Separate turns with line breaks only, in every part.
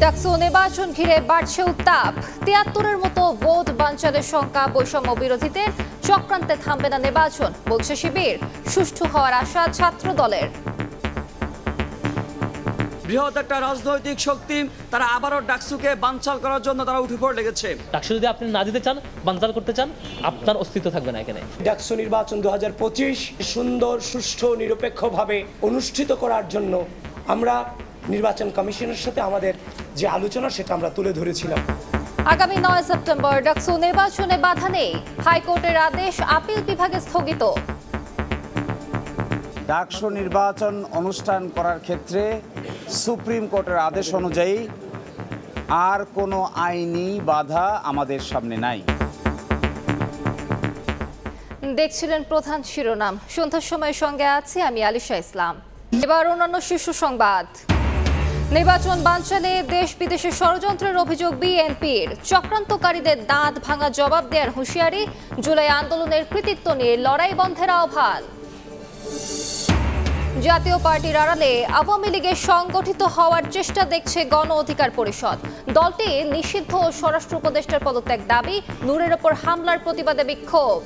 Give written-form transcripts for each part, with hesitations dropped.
ডাকসু নির্বাচন ঘিরে বাড়ছে উত্তাপ। ৭৩-এর মতো ভোট বানচালের শঙ্কা, বৈষম্য বিরোধীদের চক্রান্তে থামবে না নির্বাচন, বলছে শিবির। সুষ্ঠু হওয়ার আশা ছাত্র দলের।
বৃহৎ একটা রাজনৈতিক শক্তি, তারা আবারও ডাকসুকে বানচাল করার জন্য তারা উঠে পড়ে লেগেছে।
ডাকসু যদি আপনি না দিতে চান, বানচাল করতে চান, আপনার অস্তিত্ব থাকবে না এখানে।
ডাকসু নির্বাচন ২০২৫ সুন্দর, সুষ্ঠু, নিরপেক্ষভাবে অনুষ্ঠিত করার জন্য আমরা নির্বাচন কমিশনের সাথে আমাদের যে আলোচনা সেটা আমরা তুলে ধরেছিলাম।
আগামী ৯ সেপ্টেম্বর ডাকসু নির্বাচনে বাধা নেই, হাইকোর্টের আদেশ আপিল বিভাগে স্থগিত।
ডাকসু নির্বাচন অনুষ্ঠান করার ক্ষেত্রে সুপ্রিম কোর্টের আদেশ অনুযায়ী আর কোনো আইনি বাধা আমাদের সামনে নাই।
দেখছিলেন প্রধান শিরোনাম। সন্ধ্যার সময়ের সঙ্গে আছি আমি আলিশা ইসলাম। এবার অন্যান্য শীর্ষ সংবাদ। নির্বাচন বানচালে দেশ বিদেশে ষড়যন্ত্রের অভিযোগ বিএনপির। চক্রান্তকারীদের দাঁত ভাঙা জবাব দেওয়ার হুঁশিয়ারি। জুলাই আন্দোলনের কৃতিত্ব নিয়ে লড়াই বন্ধের আহ্বান। জাতীয় পার্টির আড়ালে আওয়ামী লীগের সংগঠিত হওয়ার চেষ্টা দেখছে গণ অধিকার পরিষদ। দলটি নিষিদ্ধ ও স্বরাষ্ট্র উপদেষ্টার পদত্যাগ দাবি। নূরের ওপর হামলার প্রতিবাদে বিক্ষোভ।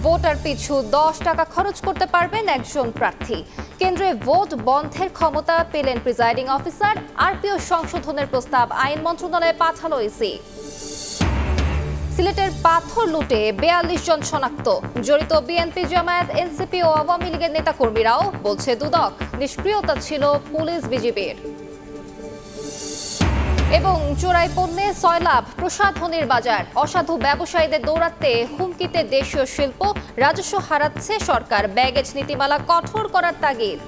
ভোটার পিছু ১০ টাকা খরচ করতে পারবেন একজন প্রার্থী। কেন্দ্রে ভোট বন্ধের ক্ষমতা পেলেন প্রিজাইডিং অফিসার। আরপিও সংশোধনের প্রস্তাব আইন মন্ত্রণালয়ে পাঠালো ইসি। সিলেটের পাথর লুটে ৪২ জন শনাক্ত। জড়িত বিএনপি, জামায়াত, এনসিপি ও আওয়ামী লীগের নেতাকর্মীরাও, বলছে দুদক। নিষ্ক্রিয়তা ছিল পুলিশ বিজিবির। এবং চোরাই পণ্যে সয়লাভ, প্রসাধনীর বাজার। অসাধু ব্যবসায়ীদের দৌরাত্মে হুমকিতে দেশীয় শিল্প। রাজস্ব হারাচ্ছে সরকার। ব্যাগেজ নীতিমালা কঠোর করার তাগিদ।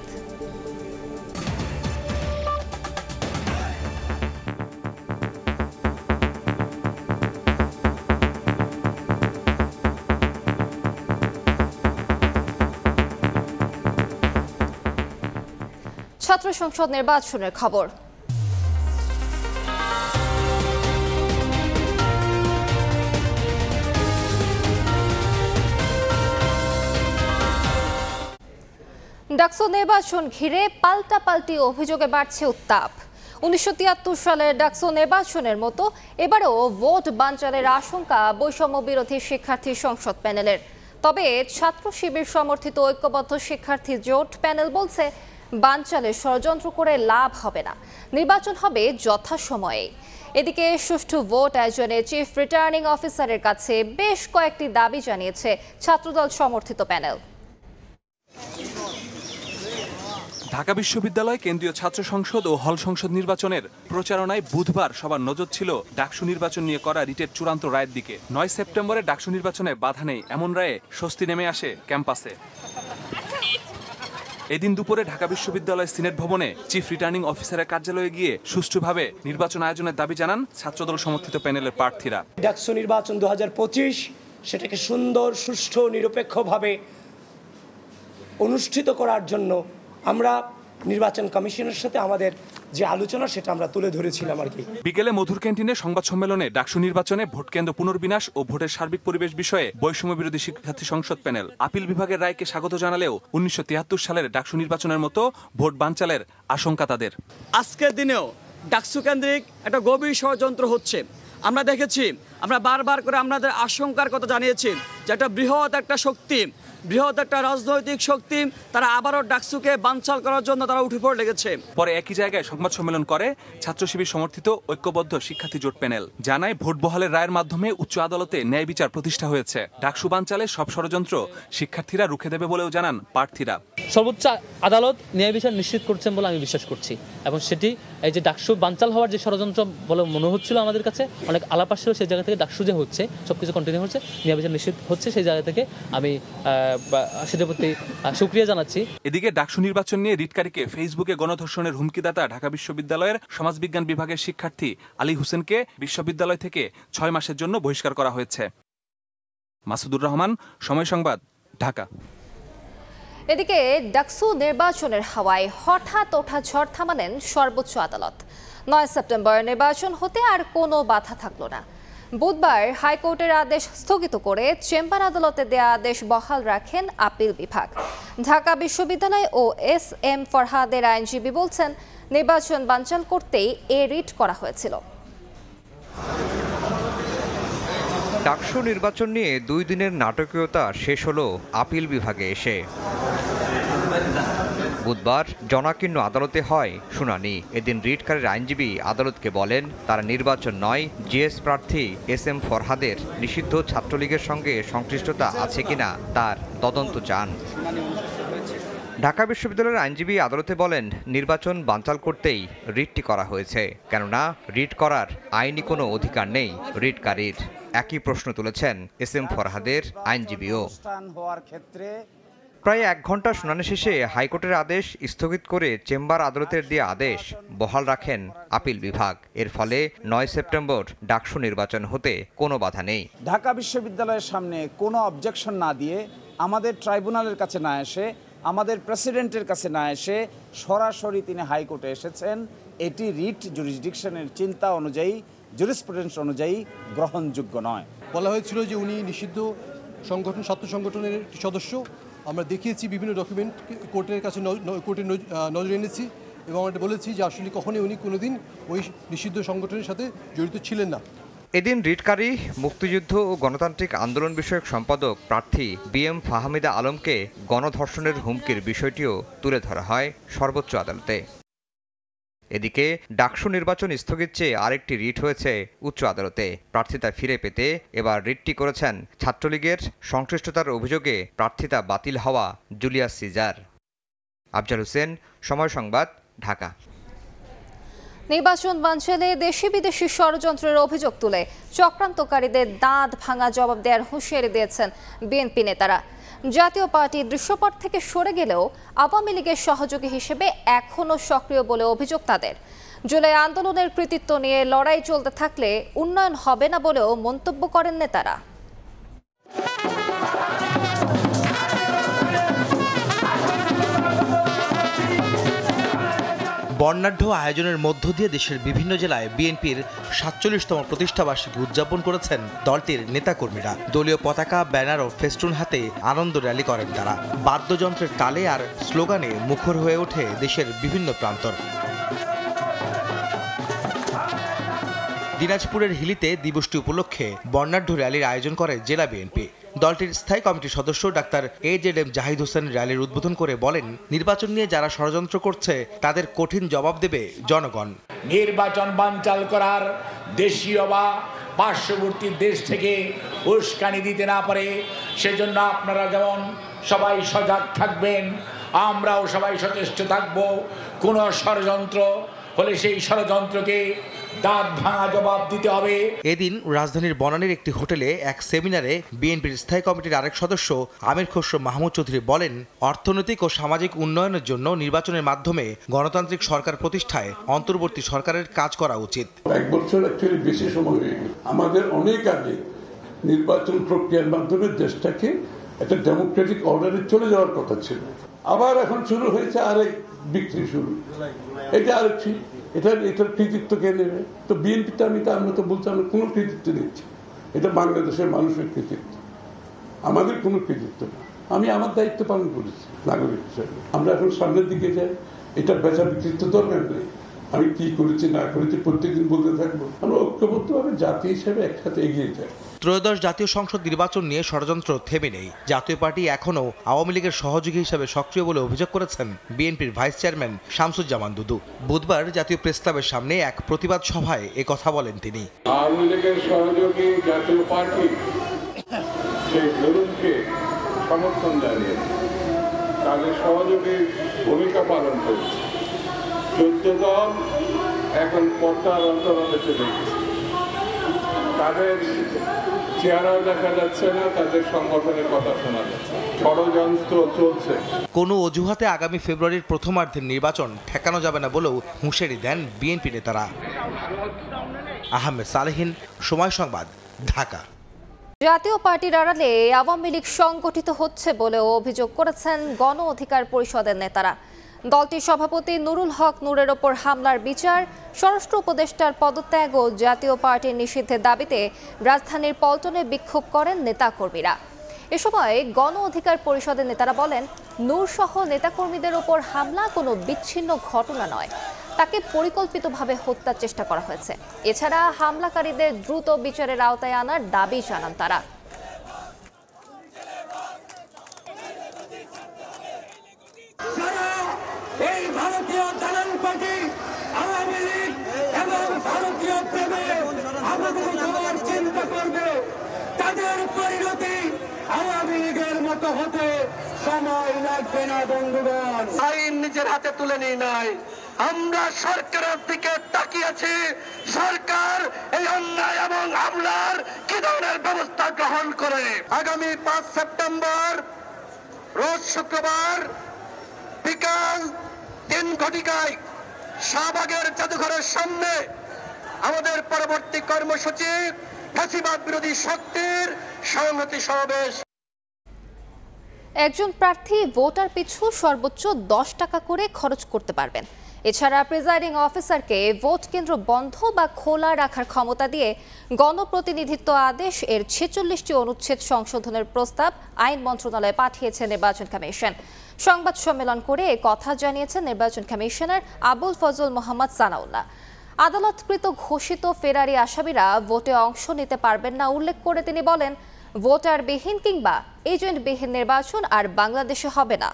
ছাত্র সংসদ নির্বাচনের খবর। ডাকসু নির্বাচন ঘিরে পাল্টাপাল্টি অভিযোগে বাড়ছে উত্তাপ। ১৯৭৩ সালের ডাকসু নির্বাচনের মতো এবারও ভোট বানচালের আশঙ্কা বৈষম্য বিরোধী শিক্ষার্থী সংসদ প্যানেলের। তবে ছাত্র শিবির সমর্থিত ঐক্যবদ্ধ শিক্ষার্থী জোট প্যানেল বলছে, বানচালের ষড়যন্ত্র করে লাভ হবে না, নির্বাচন হবে যথাসময়ে। এদিকে সুষ্ঠু ভোট আয়োজনে চিফ রিটার্নিং অফিসারের কাছে বেশ কয়েকটি দাবি জানিয়েছে ছাত্রদল সমর্থিত প্যানেল।
ঢাকা বিশ্ববিদ্যালয় কেন্দ্রীয় ছাত্র সংসদ ও হল সংসদ নির্বাচনের প্রচারণায় বুধবার সবার নজর ছিল ডাকসু নির্বাচন নিয়ে করা রিটের চূড়ান্ত রায়ের দিকে। ৯ সেপ্টেম্বরে ডাকসু নির্বাচনে বাধা নেই, এমন রায়ে স্বস্তি নেমে আসে ক্যাম্পাসে। এদিন দুপুরে ঢাকা বিশ্ববিদ্যালয় সিনেট ভবনে চিফ রিটার্নিং অফিসারের কার্যালয়ে গিয়ে সুষ্ঠুভাবে নির্বাচন আয়োজনের দাবি জানান ছাত্রদল সমর্থিত প্যানেলের প্রার্থীরা।
ডাকসু নির্বাচন ২০২৫ সেটাকে সুন্দর, সুষ্ঠু, নিরপেক্ষভাবে অনুষ্ঠিত করার জন্য আমরা নির্বাচন কমিশনের সাথে আমাদের যে আলোচনা সেটা আমরা তুলে ধরেছিলাম আর কি।
বিকেলে মধুর ক্যান্টিনে সংবাদ সম্মেলনে ডাকসু নির্বাচনে ভোট কেন্দ্র পুনর্বিন্যাস ও ভোটের সার্বিক পরিবেশ বিষয়ে বৈষম্য বিরোধী শিক্ষার্থী সংসদ প্যানেল আপিল বিভাগের রায়কে স্বাগত জানালেও ১৯৭৩ সালের ডাকসু নির্বাচনের মতো ভোট বানচালের আশঙ্কা তাদের।
আজকের দিনেও ডাকসু কেন্দ্রিক একটা গভীর ষড়যন্ত্র হচ্ছে। আমরা দেখেছি, আমরা বারবার করে আপনাদের আশঙ্কার কথা জানিয়েছি যে একটা বৃহৎ একটা শক্তি, বৃহৎ একটা রাজনৈতিক শক্তি, তারা আবারও ডাকসুকে বানচাল করার জন্য তারা উঠে পড়ে লেগেছে।
পরে একই জায়গায় সংবাদ সম্মেলন করে ছাত্র শিবির সমর্থিত ঐক্যবদ্ধ শিক্ষার্থী জোট প্যানেল। জানায়, ভোট বহালের রায়ের মাধ্যমে উচ্চ আদালতে ন্যায় বিচার প্রতিষ্ঠা হয়েছে। ডাকসু বানচালে সব ষড়যন্ত্র শিক্ষার্থীরা রুখে দেবে বলেও জানান প্রার্থীরা।
সর্বোচ্চ আদালত ন্যায় বিচার নিশ্চিত করছেন বলে আমি বিশ্বাস করছি, এবং সেটি এই যে ডাকসু বানচাল হওয়ার যে ষড়যন্ত্র বলে মনে হচ্ছিল আমাদের কাছে, অনেক আলাপ আসছিল সেই জায়গা থেকে ডাকসু যে হচ্ছে, সবকিছু কন্টিনিউ হচ্ছে, ন্যায় বিচার নিশ্চিত হচ্ছে, সেই জায়গা থেকে আমি সেটার প্রতি শুকরিয়া জানাচ্ছি।
এদিকে ডাকসু নির্বাচন নিয়ে রিটকারীকে ফেসবুকে গণধর্ষণের হুমকিদাতা ঢাকা বিশ্ববিদ্যালয়ের সমাজবিজ্ঞান বিভাগের শিক্ষার্থী আলী হোসেনকে বিশ্ববিদ্যালয় থেকে ৬ মাসের জন্য বহিষ্কার করা হয়েছে। মাসুদুর রহমান, সময় সংবাদ, ঢাকা।
এদিকে ডাকসু নির্বাচনের হাওয়ায় হঠাৎ ওঠা ঝড় থামালেন সর্বোচ্চ আদালত। ৯ সেপ্টেম্বর নির্বাচন হতে আর কোনো বাধা থাকলো না। বুধবার হাইকোর্টের আদেশ স্থগিত করে চেম্বার আদালতে দেয়া আদেশ বহাল রাখেন আপিল বিভাগ। ঢাকা বিশ্ববিদ্যালয় ও SM ফরহাদের আইনজীবী বলছেন, নির্বাচন বানচাল করতেই এ রিট করা হয়েছিল।
ডাকসু নির্বাচন নিয়ে 2 দিনের নাটকীয়তা শেষ হলো আপিল বিভাগে এসে। বুধবার জনাকীর্ণ আদালতে হয় শুনানি। এদিন রিটকারীর আইনজীবী আদালতকে বলেন, তারা নির্বাচন নয়, জিএস প্রার্থী SM ফরহাদের নিষিদ্ধ ছাত্রলীগের সঙ্গে সংশ্লিষ্টতা আছে কিনা তার তদন্ত চান। ঢাকা বিশ্ববিদ্যালয়ের আইনজীবী আদালতে বলেন, নির্বাচন বানচাল করতেই রিটটি করা হয়েছে, কেননা রিট করার আইনি কোনো অধিকার নেই রিটকারীর। একই প্রশ্ন তুলেছেন SM ফরহাদের আইনজীবীও। প্রায় 1 ঘন্টা শুনানি শেষে হাইকোর্টের আদেশ স্থগিত করে চেম্বার আদালতের দেয়া আদেশ বহাল রাখেন আপিল বিভাগ। এর ফলে 9 সেপ্টেম্বর ডাকসু নির্বাচন হতে কোনো বাধা নেই।
ঢাকা বিশ্ববিদ্যালয়ের সামনে কোনো অবজেকশন না দিয়ে, আমাদের ট্রাইব্যুনালের কাছে না এসে, আমাদের প্রেসিডেন্টের কাছে না এসে সরাসরি তিনি হাইকোর্টে এসেছেন। এটি রিট জুরিসডিকশনের চিন্তা অনুযায়ী, জুরিসপ্রুডেন্স অনুযায়ী গ্রহণযোগ্য নয়।
বলা হয়েছিল যে উনি নিষিদ্ধ সংগঠন, ছাত্র সংগঠনের একটি সদস্য। আমরা দেখিয়েছি বিভিন্ন ডকুমেন্ট কোর্টের কাছে, কোর্টের নজরে এনেছি এবং আমরা বলেছি যে আসলে কখনোই উনি কোনোদিন ওই নিষিদ্ধ সংগঠনের সাথে জড়িত ছিলেন না।
এদিন রিটকারী মুক্তিযুদ্ধ ও গণতান্ত্রিক আন্দোলন বিষয়ক সম্পাদক প্রার্থী BM ফাহমিদা আলমকে গণধর্ষণের হুমকির বিষয়টিও তুলে ধরা হয় সর্বোচ্চ আদালতে। এদিকে ডাকসু নির্বাচন স্থগিত চেয়ে আরেকটি রিট হয়েছে উচ্চ আদালতে। প্রার্থিতা ফিরে পেতে এবার রিটটি করেছেন ছাত্রলীগের সংশ্লিষ্টতার অভিযোগে প্রার্থিতা বাতিল হওয়া জুলিয়াস সিজার। আফজাল হোসেন, সময় সংবাদ, ঢাকা।
নির্বাচন বানচালে দেশি বিদেশি ষড়যন্ত্রের অভিযোগ তুলে চক্রান্তকারীদের দাঁত ভাঙা জবাব দেওয়ার হুঁশিয়ারি দিয়েছেন বিএনপি নেতারা। জাতীয় পার্টি দৃশ্যপট থেকে সরে গেলেও আওয়ামী লীগের সহযোগী হিসেবে এখনও সক্রিয় বলে অভিযোগ তাদের। জুলাই আন্দোলনের কৃতিত্ব নিয়ে লড়াই চলতে থাকলে উন্নয়ন হবে না বলেও মন্তব্য করেন নেতারা।
বর্ণাঢ্য আয়োজনের মধ্য দিয়ে দেশের বিভিন্ন জেলায় বিএনপির ৪৭তম প্রতিষ্ঠাবার্ষিকী উদযাপন করেছেন দলটির নেতাকর্মীরা। দলীয় পতাকা, ব্যানার ও ফেস্টুন হাতে আনন্দ র্যালি করেন তারা। বাদ্যযন্ত্রের তালে আর স্লোগানে মুখর হয়ে ওঠে দেশের বিভিন্ন প্রান্তর। দিনাজপুরের হিলিতে দিবসটি উপলক্ষে বর্ণাঢ্য র্যালির আয়োজন করে জেলা বিএনপি। দলটির স্থায়ী কমিটির সদস্য ডাক্তার AJM জাহিদ হোসেন র্যালির উদ্বোধন করে বলেন, নির্বাচন নিয়ে যারা ষড়যন্ত্র করছে তাদের কঠিন জবাব দেবে জনগণ।
নির্বাচন বানচাল করার দেশীয় বা পার্শ্ববর্তী দেশ থেকে উস্কানি দিতে না পারে, সেজন্য আপনারা যেমন সবাই সজাগ থাকবেন, আমরাও সবাই সচেষ্ট থাকব। কোন ষড়যন্ত্র হলে সেই ষড়যন্ত্রকে দাঁত ভাঙা জবাব দিতে হবে।
এদিন রাজধানীর বনানীর একটি হোটেলে এক সেমিনারে বিএনপির স্থায়ী কমিটির আরেক সদস্য আমির খসরু মাহমুদ চৌধুরী বলেন, অর্থনৈতিক ও সামাজিক উন্নয়নের জন্য নির্বাচনের মাধ্যমে গণতান্ত্রিক সরকার প্রতিষ্ঠায় অন্তর্বর্তী সরকারের কাজ করা উচিত।
1 বছর অ্যাকচুয়ালি বেশি সময় হয়ে গেল। আমাদের অনেক আগে নির্বাচন প্রক্রিয়ার মাধ্যমে দেশটাকে একটা ডেমোক্রেটিক অর্ডারে চলে যাওয়ার কথা ছিল। আবার এখন শুরু হয়েছে আরেক বিক্রি শুরু। এটা আরেক এটার কৃতিত্ব কে নেবে? তো বিএনপিটা আমরা তো বলছি আমরা কোনো কৃতিত্ব দিচ্ছি, এটা বাংলাদেশের মানুষের কৃতিত্ব, আমাদের কোনো কৃতিত্ব না। আমি আমার দায়িত্ব পালন করেছি নাগরিক হিসেবে। আমরা এখন সামনের দিকে যাই, এটা বেচা বিক্রির তো দরকার নেই। আমি কি করেছি না করেছি প্রত্যেকদিন বলতে থাকবো। আমরা ঐক্যবদ্ধভাবে জাতি হিসেবে একসাথে এগিয়ে যাই।
ত্রয়োদশ জাতীয় সংসদ নির্বাচন নিয়ে ষড়যন্ত্র থেমে নেই। জাতীয় পার্টি এখনও আওয়ামী লীগের সহযোগী হিসেবে সক্রিয় বলে অভিযোগ করেছেন বিএনপির ভাইস চেয়ারম্যান শামসুজ্জামান দুদু। বুধবার জাতীয় প্রেস ক্লাবের সামনে এক প্রতিবাদ সভায় এ কথা বলেন তিনি।
আওয়ামী লীগের সহযোগী জাতীয় পার্টি সেই জুলুমকে সমর্থন জানিয়ে তাদের সহযোগী ভূমিকা পালন করেছে। 14 দল এখন পর্দার অন্তরালে চলে গেছে, তাদের চেহারাও দেখা যাচ্ছে না, তাদের সংগঠনের কথা শোনা যাচ্ছে, ষড়যন্ত্র চলছে।
কোনো অজুহাতে আগামী ফেব্রুয়ারির প্রথমার্ধের নির্বাচন ঠেকানো যাবে না বলেও হুঁশিয়ারি দেন বিএনপি নেতারা। আহমেদ সালেহীন, সময় সংবাদ, ঢাকা।
জাতীয় পার্টির আড়ালে আওয়ামী লীগ সংগঠিত হচ্ছে বলেও অভিযোগ করেছেন গণ অধিকার পরিষদের নেতারা। দলটির সভাপতি নুরুল হক নূরের ওপর হামলার বিচার, স্বরাষ্ট্র উপদেষ্টার পদত্যাগ ও জাতীয় পার্টির নিষিদ্ধের দাবিতে রাজধানীর পল্টনে বিক্ষোভ করেন নেতাকর্মীরা। এ সময় গণ অধিকার পরিষদের নেতারা বলেন, নূর সহ নেতাকর্মীদের ওপর হামলা কোনো বিচ্ছিন্ন ঘটনা নয়, তাকে পরিকল্পিতভাবে হত্যার চেষ্টা করা হয়েছে। এছাড়া হামলাকারীদের দ্রুত বিচারের আওতায় আনার দাবি জানান তারা।
এই ভারতীয় দালাল পার্টি আওয়ামী লীগ এবং ভারতীয় প্রেমে আমাদের সবার চিন্তা করবে, তাদের পরিণতি আওয়ামী লীগের মতো হতে সময় লাগবে না বন্ধুগণ। আইন নিজের হাতে তুলে নিয়ে নাই, আমরা সরকারের দিকে তাকিয়েছি। সরকার এই অন্যায় এবং হামলার কি ধরনের ব্যবস্থা গ্রহণ করে। আগামী 5 সেপ্টেম্বর রোজ শুক্রবার বিকাল 3 ঘটিকায় শাহবাগের জাদুঘরের সামনে আমাদের পরবর্তী কর্মসূচি ফ্যাসিবাদ বিরোধী শক্তির সংহতি সমাবেশ।
একজন প্রার্থী ভোটার পিছু সর্বোচ্চ 10 টাকা করে খরচ করতে পারবেন। এছাড়া প্রিজাইডিং অফিসারকে ভোট কেন্দ্র বন্ধ বা খোলা রাখার ক্ষমতা দিয়ে গণপ্রতিনিধিত্ব আদেশ এর 46টি অনুচ্ছেদ সংশোধনের প্রস্তাব আইন মন্ত্রণালয়ে পাঠিয়েছে নির্বাচন কমিশন। সংবাদ সম্মেলন করে কথা জানিয়েছেন নির্বাচন কমিশনার আবুল ফজল মোহাম্মদ সানাউল্লাহ। আদালতকৃত ঘোষিত ফেরারি আসামিরা ভোটে অংশ নিতে পারবেন না উল্লেখ করে তিনি বলেন, ভোটারবিহীন কিংবা এজেন্টবিহীন নির্বাচন আর বাংলাদেশে হবে না।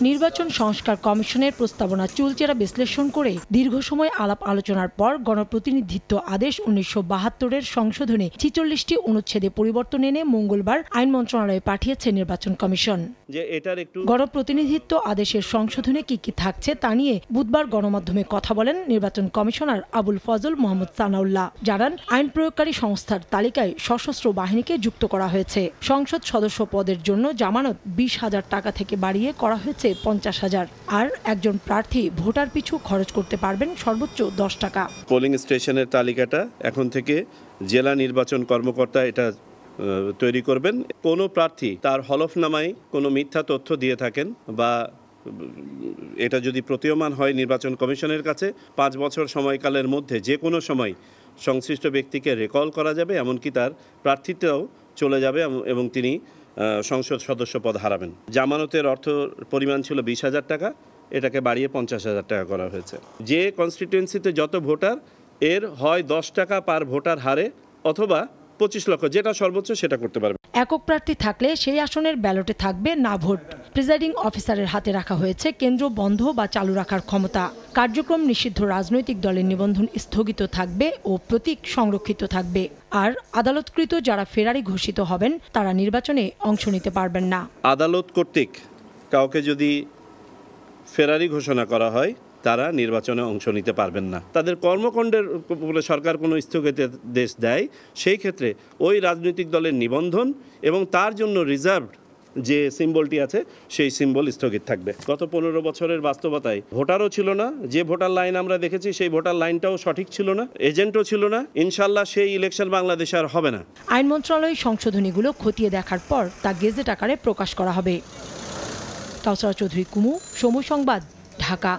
নির্বাচন সংস্কার কমিশনের প্রস্তাবনা চুলচেরা বিশ্লেষণ করে দীর্ঘ সময় আলাপ আলোচনার পর গণপ্রতিনিধিত্ব আদেশ 1972-এর সংশোধনে 46টি অনুচ্ছেদে পরিবর্তন এনে মঙ্গলবার আইন মন্ত্রণালয়ে পাঠিয়েছে নির্বাচন কমিশন। গণপ্রতিনিধিত্ব আদেশের সংশোধনে কি কি থাকছে তা নিয়ে বুধবার গণমাধ্যমে কথা বলেন নির্বাচন কমিশনার আবুল ফজল মোহাম্মদ সানাউল্লাহ। জানান, আইন প্রয়োগকারী সংস্থার তালিকায় সশস্ত্র বাহিনীকে যুক্ত করা হয়েছে। সংসদ সদস্য পদের জন্য জামানত 20,000 টাকা থেকে বাড়িয়ে করা হয়েছে 50,000। আর একজন প্রার্থী ভোটার পিছু খরচ করতে পারবেন সর্বোচ্চ 10 টাকা।
পোলিং স্টেশনের তালিকাটা এখন থেকে জেলা নির্বাচন কর্মকর্তা এটা তৈরি করবেন। কোনো প্রার্থী তার হলফনামায় কোনো মিথ্যা তথ্য দিয়ে থাকেন বা এটা যদি প্রতীয়মান হয় নির্বাচন কমিশনের কাছে 5 বছর সময়কালের মধ্যে যে কোনো সময় সংশ্লিষ্ট ব্যক্তিকে রিকল করা যাবে, এমনকি তার প্রার্থিতাও চলে যাবে এবং তিনি সংসদ সদস্য পদ হারাবেন। জামানতের অর্থ পরিমাণ ছিল 20,000 টাকা, এটাকে বাড়িয়ে 50,000 টাকা করা হয়েছে। যে কনস্টিটিউয়েন্সিতে যত ভোটার, এর হয় 10 টাকা পার ভোটার হারে অথবা 25 লক্ষ, যেটা সর্বোচ্চ সেটা করতে পারবে।
একক প্রার্থী থাকলে সেই আসনের ব্যালটে থাকবে না ভোট। প্রিজাইডিং অফিসারের হাতে রাখা হয়েছে কেন্দ্র বন্ধ বা চালু রাখার ক্ষমতা। কার্যক্রম নিষিদ্ধ রাজনৈতিক দলের নিবন্ধন স্থগিত থাকবে ও প্রতীক সংরক্ষিত থাকবে। আর আদালতকৃত যারা ফেরারি ঘোষিত হবেন তারা নির্বাচনে অংশ নিতে পারবেন না।
আদালত কর্তৃক কাউকে যদি ফেরারি ঘোষণা করা হয়, তারা নির্বাচনে অংশ নিতে পারবেন না। তাদের কর্মকাণ্ডের উপরে সরকার কোনো স্থগিতাদেশ দেয়, সেই ক্ষেত্রে ওই রাজনৈতিক দলের নিবন্ধন এবং তার জন্য রিজার্ভ যে সিম্বলটি আছে সেই সিম্বল স্থগিত থাকবে। গত 15 বছরের বাস্তবতায় ভোটারও ছিল না, যে ভোটার লাইন আমরা দেখেছি সেই ভোটার লাইনটাও সঠিক ছিল না, এজেন্টও ছিল না। ইনশাল্লাহ সেই ইলেকশন বাংলাদেশে আর হবে না।
আইন মন্ত্রণালয় সংশোধনীগুলো খতিয়ে দেখার পর তা গেজেট আকারে প্রকাশ করা হবে। কাউসারা চৌধুরী কুমু, সময় সংবাদ, ঢাকা।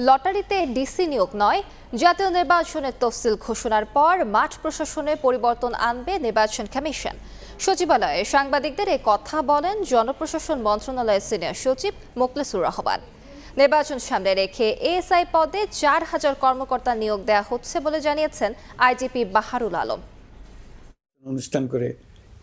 লটারিতে ডিসি নিয়োগ নয়, জাতীয় নির্বাচনের তফসিল ঘোষণার পর মাঠ প্রশাসনে পরিবর্তন আনবে নির্বাচন কমিশন। সচিবালয়ে সাংবাদিকদের এ কথা বলেন জনপ্রশাসন মন্ত্রণালয়ের সিনিয়র সচিব মোখলেসুর রহমান। নির্বাচন সামনে রেখে এএসআই পদে 4,000 কর্মকর্তা নিয়োগ দেওয়া হচ্ছে বলে জানিয়েছেন আইজিপি বাহারুল আলম।
অনুষ্ঠান করে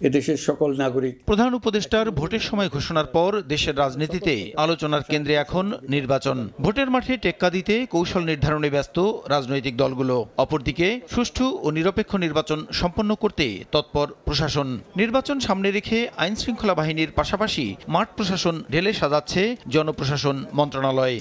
এদেশের সকল নাগরিক।
প্রধান উপদেষ্টার ভোটের সময় ঘোষণার পর দেশের রাজনীতিতে আলোচনার কেন্দ্রে এখন নির্বাচন। ভোটের মাঠে টেক্কা দিতে কৌশল নির্ধারণে ব্যস্ত রাজনৈতিক দলগুলো। অপরদিকে সুষ্ঠু ও নিরপেক্ষ নির্বাচন সম্পন্ন করতে তৎপর প্রশাসন। নির্বাচন সামনে রেখে আইন শৃঙ্খলা বাহিনীর পাশাপাশি মাঠ প্রশাসন ঢেলে সাজাচ্ছে জনপ্রশাসন মন্ত্রণালয়।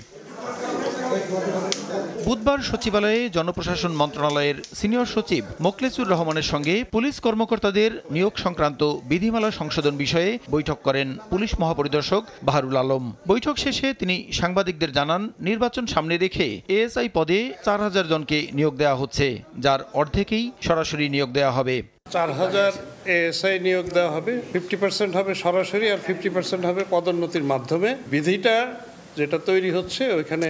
বুধবার সচিবালয়ে জনপ্রশাসন মন্ত্রণালয়ের সিনিয়র সচিব মোখলেসুর রহমানের সঙ্গে পুলিশ কর্মকর্তাদের নিয়োগ সংক্রান্ত বিধিমালা সংশোধন বিষয়ে বৈঠক করেন পুলিশ মহাপরিদর্শক বাহারুল আলম। বৈঠক শেষে তিনি সাংবাদিকদের জানান, নির্বাচন সামনে রেখে এএসআই পদে 4,000 জনকে নিয়োগ দেওয়া হচ্ছে, যার অর্ধেকেই সরাসরি নিয়োগ দেওয়া হবে।
4000 এএসআই নিয়োগ দেওয়া হবে, 50% হবে সরাসরি আর 50% হবে পদোন্নতির মাধ্যমে। বিধিটা যেটা তৈরি হচ্ছে ওইখানে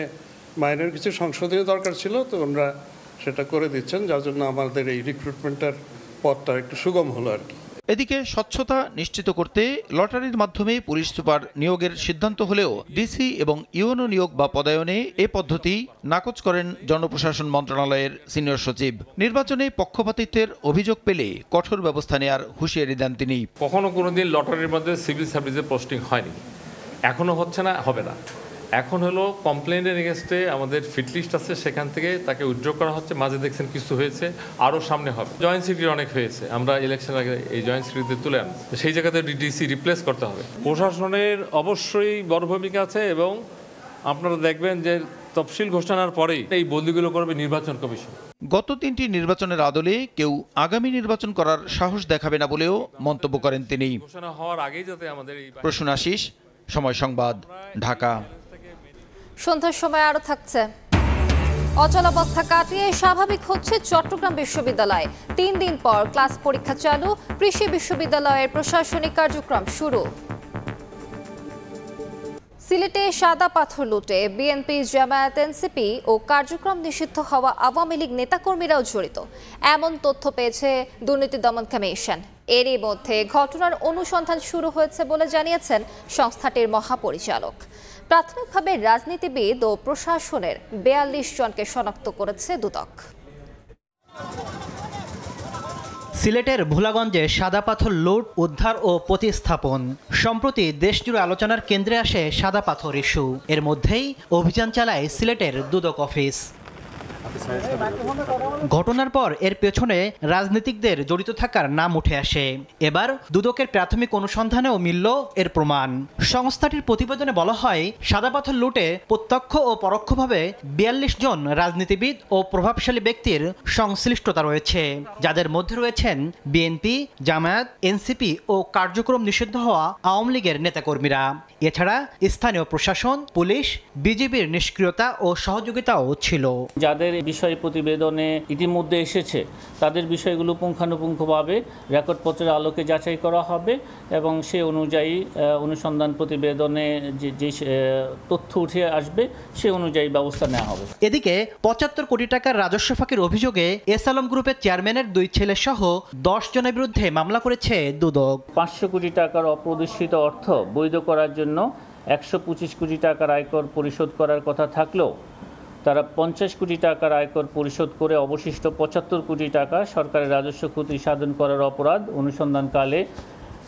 মাইনর কিছু সংশোধনী দরকার ছিল, তো আমরা সেটা করে দিচ্ছেন, যার জন্য আমাদের এই রিক্রুটমেন্টের পথটা একটু সুগম হলো আর কি।
এদিকে স্বচ্ছতা নিশ্চিত করতে লটারির মাধ্যমে পুলিশ সুপার নিয়োগের সিদ্ধান্ত হলেও ডিসি এবং ইউএনও নিয়োগ বা পদায়নে এ পদ্ধতি নাকচ করেন জনপ্রশাসন মন্ত্রণালয়ের সিনিয়র সচিব। নির্বাচনে পক্ষপাতিত্বের অভিযোগ পেলে কঠোর ব্যবস্থা নেওয়ার হুঁশিয়ারি দেন তিনি।
কখনো কোনোদিন লটারির মধ্যে সিভিল সার্ভিসে পোস্টিং হয়নি, এখনো হচ্ছে না, হবে না। এখন হলো কমপ্লেনের এগেনস্টে আমাদের ফিটলিস্ট আছে, সেখান থেকে তাকে উইথড্র করা হচ্ছে। মাঝে দেখছেন কিছু হয়েছে, আরও সামনে হবে। জয়েন্ট সিকিউরিটি অনেক হয়েছে, আমরা ইলেকশন আগে এই জয়েন্ট সিকিউরিটি তুলে আনবো, সেই জায়গাতে ডিসি রিপ্লেস করতে হবে। প্রশাসনের অবশ্যই বড় ভূমিকা আছে এবং আপনারা দেখবেন যে তফসিল ঘোষণার পরেই এই বদলিগুলো করবে নির্বাচন কমিশন।
গত 3টি নির্বাচনের আদলে কেউ আগামী নির্বাচন করার সাহস দেখাবে না বলেও মন্তব্য করেন তিনি।
ঘোষণা হওয়ার আগেই যাতে আমাদের এই
প্রসূন আশিস, সময় সংবাদ, ঢাকা।
সন্ধ্যার সময় আরো থাকছে। অচলাবস্থা কাটিয়ে স্বাভাবিক হচ্ছে চট্টগ্রাম বিশ্ববিদ্যালয়। 3 দিন পর ক্লাস পরীক্ষা চালু, কৃষি বিশ্ববিদ্যালয়ের প্রশাসনিক কার্যক্রম শুরু। সিলেটে সাদা পাথর লুটে বিএনপি, জামায়াত, এনসিপি ও কার্যক্রম নিষিদ্ধ হওয়া আওয়ামী লীগ নেতাকর্মীরাও জড়িত, এমন তথ্য পেয়েছে দুর্নীতি দমন কমিশন। এরই মধ্যে ঘটনার অনুসন্ধান শুরু হয়েছে বলে জানিয়েছেন সংস্থাটির মহাপরিচালক। প্রাথমিকভাবে রাজনীতিবিদ ও প্রশাসনের 42 জনকে শনাক্ত করেছে দুদক।
সিলেটের ভোলাগঞ্জে সাদা পাথর লুট, উদ্ধার ও প্রতিস্থাপন। সম্প্রতি দেশজুড়ে আলোচনার কেন্দ্রে আসে সাদা পাথর ইস্যু। এর মধ্যেই অভিযান চালায় সিলেটের দুদক অফিস। ঘটনার পর এর পেছনে রাজনীতিকদের জড়িত থাকার নাম উঠে আসে। এবার দুদকের প্রাথমিক অনুসন্ধানেও মিলল এর প্রমাণ। সংস্থাটির প্রতিবেদনে বলা হয়, সাদা পাথর লুটে প্রত্যক্ষ ও পরোক্ষভাবে 42 জন রাজনীতিবিদ ও প্রভাবশালী ব্যক্তির সংশ্লিষ্টতা রয়েছে, যাদের মধ্যে রয়েছেন বিএনপি, জামায়াত, এনসিপি ও কার্যক্রম নিষিদ্ধ হওয়া আওয়ামী লীগের নেতাকর্মীরা। এছাড়া স্থানীয় প্রশাসন, পুলিশ, বিজিবির নিষ্ক্রিয়তা ও সহযোগিতাও ছিল।
যাদের বিষয় প্রতিবেদনে ইতিমধ্যে এসেছে তাদের বিষয়গুলো পুঙ্খানুপুঙ্খভাবে রেকর্ডপত্রের আলোকে যাচাই করা হবে এবং সে অনুযায়ী অনুসন্ধান প্রতিবেদনে যে তথ্য উঠে আসবে সে অনুযায়ী ব্যবস্থা নেওয়া হবে।
এদিকে 75 কোটি টাকার রাজস্ব ফাঁকির অভিযোগে এস আলম গ্রুপের চেয়ারম্যানের 2 ছেলে সহ 10 জনের বিরুদ্ধে মামলা করেছে দুদক।
500 কোটি টাকার অপ্রদর্শিত অর্থ বৈধ করার জন্য 125 কোটি টাকার আয়কর পরিশোধ করার কথা থাকলেও তারা 50 কোটি টাকার আয়কর পরিশোধ করে অবশিষ্ট 75 কোটি টাকা সরকারের রাজস্ব ক্ষতি সাধন করার অপরাধ অনুসন্ধানকালে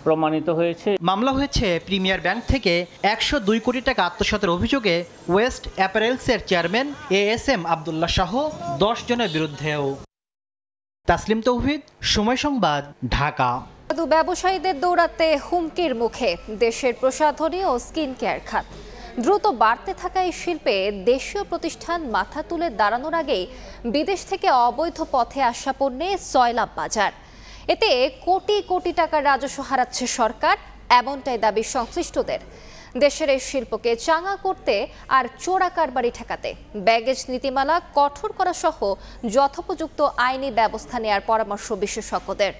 প্রমাণিত হয়েছে।
মামলা হয়েছে প্রিমিয়ার ব্যাংক থেকে 102 কোটি টাকা আত্মসাতের অভিযোগে ওয়েস্ট অ্যাপারেলসের চেয়ারম্যান এএসএম আব্দুল্লাহ সহ 10 জনের বিরুদ্ধেও। তাসলিম তৌহিদ, সময় সংবাদ, ঢাকা।
ব্যবসায়ীদের দৌড়াতে হুমকির মুখে দেশের প্রসাধনী ও স্কিন কেয়ার খাত। দ্রুত বাড়তে থাকা এই শিল্পে দেশীয় প্রতিষ্ঠান মাথা তুলে দাঁড়ানোর আগেই বিদেশ থেকে অবৈধ পথে আসা পণ্যে সয়লাভ বাজার। এতে কোটি কোটি টাকার রাজস্ব হারাচ্ছে সরকার, এমনটাই দাবি সংশ্লিষ্টদের। দেশের এই শিল্পকে চাঙা করতে আর চোরা কারবারি ঠেকাতে ব্যাগেজ নীতিমালা কঠোর করা সহ যথোপযুক্ত আইনি ব্যবস্থা নেওয়ার পরামর্শ বিশেষজ্ঞদের।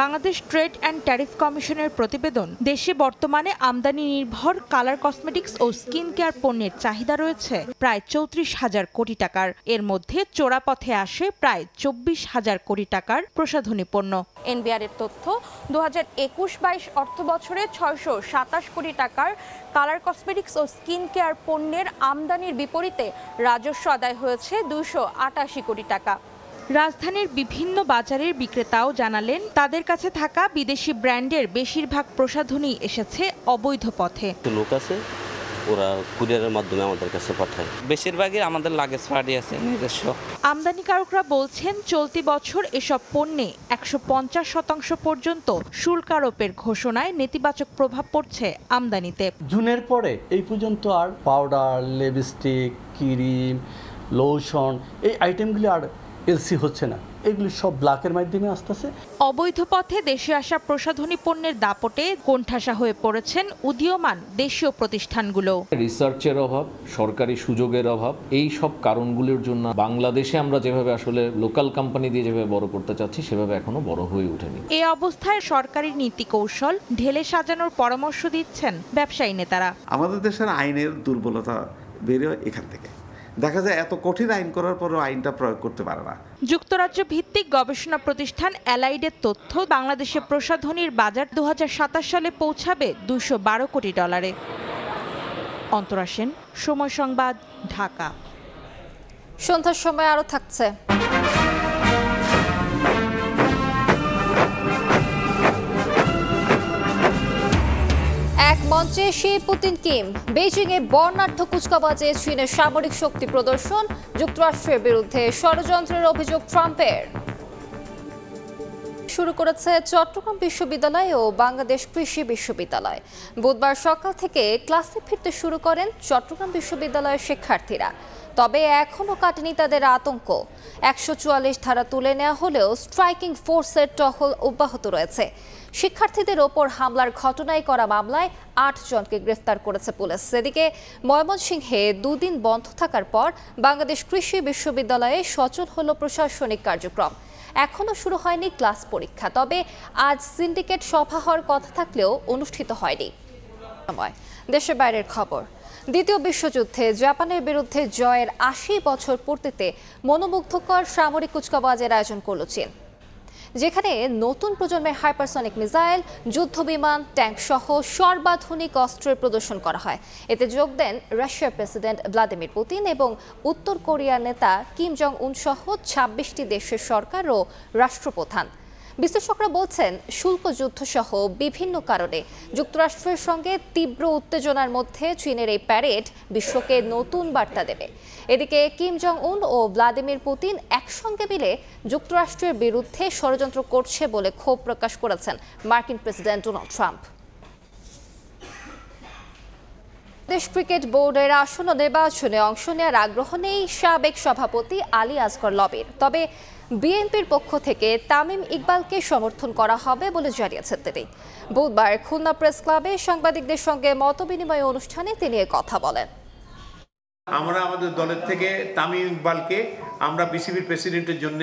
বাংলাদেশ ট্রেড অ্যান্ড ট্যারিফ কমিশনের প্রতিবেদন, দেশে বর্তমানে আমদানি নির্ভর কালার কসমেটিক্স ও স্কিন কেয়ার পণ্যের চাহিদা রয়েছে প্রায় 34,000 কোটি টাকার। এর মধ্যে চোরা পথে আসে প্রায় 24,000 কোটি টাকার প্রসাধনী পণ্য। এনবিআর এর তথ্য, 2021-22 অর্থ বছরে 627 কোটি টাকার কালার কসমেটিক্স ও স্কিন কেয়ার পণ্যের আমদানির বিপরীতে রাজস্ব আদায় হয়েছে 288 কোটি টাকা। রাজধানীর বিভিন্ন বাজারের বিক্রেতাও জানালেন, তাদের কাছে থাকা বিদেশি ব্র্যান্ডের বেশিরভাগ প্রসাধনী এসেছে অবৈধ পথে।
লোক আছে, ওরা কুরিয়ারের মাধ্যমে আমাদের কাছে পাঠায়। বেশিরভাগই আমাদের লাগেজ পার্টি আছে নিজস্ব।
আমদানিকারকরা বলছেন, চলতি বছর এসব পণ্যে 150% পর্যন্ত শুল্ক আরোপের ঘোষণায় নেতিবাচক প্রভাব পড়ছে আমদানিতে।
জুনের পরে এই পর্যন্ত আর পাউডার, লিপস্টিক, ক্রিম, লোশন এই আইটেমগুলি আর এলসি হচ্ছে না। এগুলি সব ব্ল্যাকের মাধ্যমে আসতেছে।
অবৈধ পথে দেশে আসা প্রসাধনী পণ্যের দাপটে কোণঠাসা হয়ে পড়েছেন উদীয়মান দেশীয় প্রতিষ্ঠানগুলো।
রিসার্চের অভাব, সরকারি সুযোগের অভাব, এই সব কারণগুলোর জন্য বাংলাদেশে আমরা যেভাবে আসলে লোকাল কোম্পানি দিয়ে যেভাবে বড় করতে চাচ্ছি সেভাবে এখনো বড় হয়ে ওঠেনি।
এই অবস্থায় সরকারি নীতি কৌশল ঢেলে সাজানোর পরামর্শ দিচ্ছেন ব্যবসায়ী নেতারা।
আমাদের দেশের আইনের দুর্বলতা বেরিয়ে এখান থেকে দেখা যায় এত কঠিন আইন করার পরও আইনটা প্রয়োগ করতে পারে না।
যুক্তরাজ্য ভিত্তিক গবেষণা প্রতিষ্ঠান অ্যালাইডের তথ্য, বাংলাদেশে প্রসাধনীর বাজার 2027 সালে পৌঁছাবে $212 কোটি। অন্তরা সেন, সময় সংবাদ, ঢাকা।
সন্ধ্যার সময় আরো থাকছে। এক মঞ্চে শি পুতিন কিম, বেইজিং এ বর্ণাঢ্য কুচকাওয়াজে চীনের সামরিক শক্তি প্রদর্শন, যুক্তরাষ্ট্রের বিরুদ্ধে ষড়যন্ত্রের অভিযোগ ট্রাম্পের। শুরু করেছে চট্টগ্রাম বিশ্ববিদ্যালয় ও বাংলাদেশ কৃষি বিশ্ববিদ্যালয়। বুধবার সকাল থেকে ক্লাসে ফিরতে শুরু করেন চট্টগ্রাম বিশ্ববিদ্যালয়ের শিক্ষার্থীরা। তবে এখনও কাটেনি তাদের আতঙ্ক। 144 ধারা তুলে নেওয়া হলেও স্ট্রাইকিং ফোর্সের টহল অব্যাহত রয়েছে। শিক্ষার্থীদের ওপর হামলার ঘটনায় করা মামলায় 8 জনকে গ্রেফতার করেছে পুলিশ। এদিকে ময়মনসিংহে 2 দিন বন্ধ থাকার পর বাংলাদেশ কৃষি বিশ্ববিদ্যালয়ে সচল হলো প্রশাসনিক কার্যক্রম। এখনও শুরু হয়নি ক্লাস পরীক্ষা, তবে আজ সিন্ডিকেট সভা হওয়ার কথা থাকলেও অনুষ্ঠিত হয়নি। দেশের বাইরের খবর। দ্বিতীয় বিশ্বযুদ্ধে জাপানের বিরুদ্ধে জয়ের 80 বছর পূর্তিতে মনোমুগ্ধকর সামরিক কুচকাওয়াজের আয়োজন করল চীন, যেখানে নতুন প্রজন্মের হাইপারসনিক মিসাইল, যুদ্ধবিমান, ট্যাঙ্ক সহ সর্বাধুনিক অস্ত্রের প্রদর্শন করা হয়। এতে যোগ দেন রাশিয়ার প্রেসিডেন্ট ভ্লাদিমির পুতিন এবং উত্তর কোরিয়ার নেতা কিম জং উন সহ 26টি দেশের সরকার ও রাষ্ট্রপ্রধান। বিশ্লেষকরা বলছেন, শুল্ক যুদ্ধ সহ বিভিন্ন কারণে যুক্তরাষ্ট্রের সঙ্গে তীব্র উত্তেজনার মধ্যে চীনের এই প্যারেড বিশ্বকে নতুন বার্তা দেবে। এদিকে কিম জং উন ও ভ্লাদিমির পুতিন একসঙ্গে মিলে যুক্তরাষ্ট্রের বিরুদ্ধে ষড়যন্ত্র করছে বলে ক্ষোভ প্রকাশ করেছেন মার্কিন প্রেসিডেন্ট ডোনাল্ড ট্রাম্প। দেশ ক্রিকেট বোর্ডের আসন্ন নির্বাচনে অংশ নেওয়ার আগ্রহ নেই সাবেক সভাপতি আলী আসগর লবির। তবে বিএনপির পক্ষ থেকে তামিম ইকবালকে সমর্থন করা হবে বলে জানিয়েছেন তিনি। বুধবার খুলনা প্রেস ক্লাবে সাংবাদিকদের সঙ্গে মতবিনিময় অনুষ্ঠানে তিনি এ কথা বলেন।
আমরা আমাদের দলের থেকে তামিম ইকবালকে আমরা বিসিবির প্রেসিডেন্টের জন্য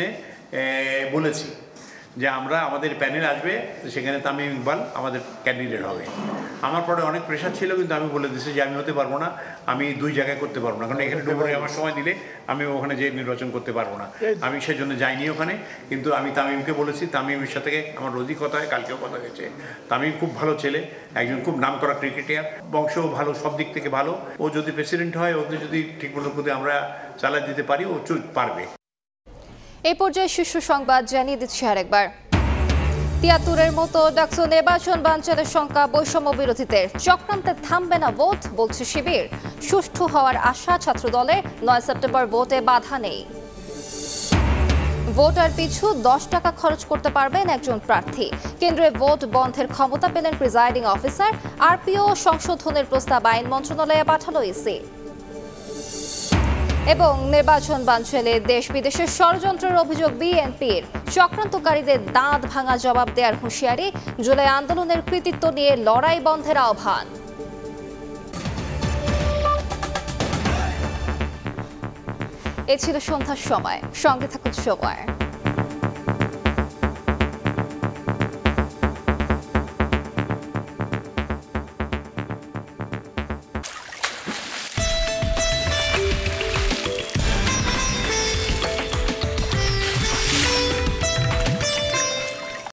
বলেছি যে আমরা আমাদের প্যানেল আসবে, সেখানে তামিম ইকবাল আমাদের ক্যান্ডিডেট হবে। আমার পরে অনেক প্রেশার ছিল, কিন্তু আমি বলে দিয়েছি যে আমি হতে পারবো না, আমি 2 জায়গায় করতে পারবো না, কারণ এখানে ডুবরে আমার সময় দিলে আমি ওখানে যে নির্বাচন করতে পারবো না। আমি সেজন্য যাইনি ওখানে, কিন্তু আমি তামিমকে বলেছি। তামিমের সাথে আমার রোজই কথা হয়, কালকেও কথা হয়েছে। তামিম খুব ভালো ছেলে, একজন খুব নামকরা ক্রিকেটার, বংশও ভালো, সব দিক থেকে ভালো। ও যদি প্রেসিডেন্ট হয়, ওকে যদি ঠিকমতো করে আমরা চালিয়ে দিতে পারি, ও পারবে।
এই পর্যায়ে শীর্ষ সংবাদ জানিয়ে দিচ্ছি আরেকবার। 73-এর মতো ডাকসু নির্বাচন বানচালের শঙ্কা বৈষম্য বিরোধীদের। চক্রান্তে থামবে না ভোট, বলছে শিবির। সুষ্ঠু হওয়ার আশা ছাত্রদলের। 9 সেপ্টেম্বর ভোটে বাধা নেই। ভোটার পিছু 10 টাকা খরচ করতে পারবেন একজন প্রার্থী। কেন্দ্রে ভোট বন্ধের ক্ষমতা পেলেন প্রিজাইডিং অফিসার। আরপিও সংশোধনের প্রস্তাব আইন মন্ত্রণালয়ে পাঠালো ইসি। এবং নির্বাচন বানচালে দেশ বিদেশের ষড়যন্ত্রের অভিযোগ বিএনপির। চক্রান্তকারীদের দাঁত ভাঙা জবাব দেওয়ার হুঁশিয়ারি। জুলাই আন্দোলনের কৃতিত্ব নিয়ে লড়াই বন্ধের আহ্বান। এ ছিল সন্ধ্যার সময়। সঙ্গে থাকুন সময়।